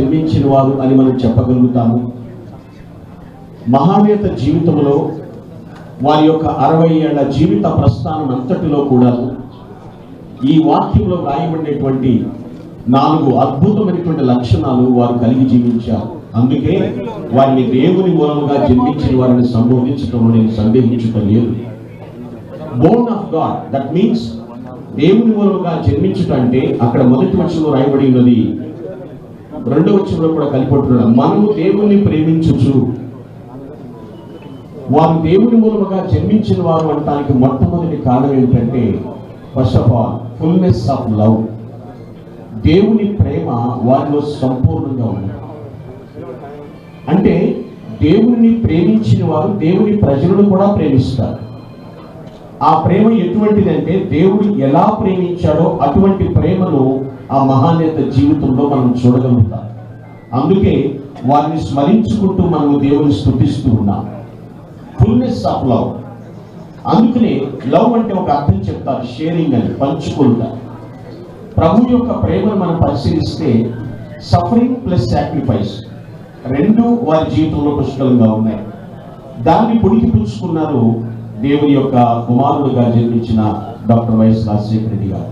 జన్మించిన వారు అని మనం చెప్పగలుగుతాము. మహానేత జీవితంలో వారి యొక్క 60 ఏళ్ల జీవిత ప్రస్థానం అంతటిలో కూడా ఈ వాక్యంలో రాయబడినటువంటి 4 అద్భుతమైనటువంటి లక్షణాలు వారు కలిగి జీవించారు. అందుకే వారిని దేవుని మూలముగా జన్మించిన వారిని సంబోధించడంలో నేను సందేహించటం లేదు. Born of God, that means దేవుని మూలముగా జన్మించుట అంటే అక్కడ మొదటి వచనంలో రాయబడి ఉన్నది, రెండవ వచనంలో కూడా కలిపొట్టున్నాడు, మనము దేవుణ్ణి ప్రేమించుచు. వారు దేవుని మూలముగా జన్మించిన వారు అనడానికి మొట్టమొదటి కారణం ఏమిటంటే, first of all fullness of love. దేవుని ప్రేమ వారిలో సంపూర్ణంగా ఉంది. అంటే దేవుని ప్రేమించిన వారు దేవుని ప్రజలను కూడా ప్రేమిస్తారు. ఆ ప్రేమ ఎటువంటిదంటే దేవుడు ఎలా ప్రేమించాడో అటువంటి ప్రేమను ఆ మహానేత జీవితంలో మనం చూడగలుగుతాం. అందుకే వారిని స్మరించుకుంటూ మనము దేవుని స్తుతిస్తూ ఉన్నాం. Fullness of love. అందుకనే లవ్ అంటే ఒక అర్థం చెప్తారు, షేరింగ్ అని, పంచుకుంటా. ప్రభు యొక్క ప్రేమను మనం పరిశీలిస్తే సఫరింగ్ ప్లస్ సాక్రిఫైస్ రెండు వారి జీవితంలో పుష్కలంగా ఉన్నాయి. దాన్ని పుణికిపుచ్చుకున్నారు దేవుని యొక్క కుమారుడుగా జన్మించిన డాక్టర్ వైఎస్ రాజశేఖర రెడ్డి గారు.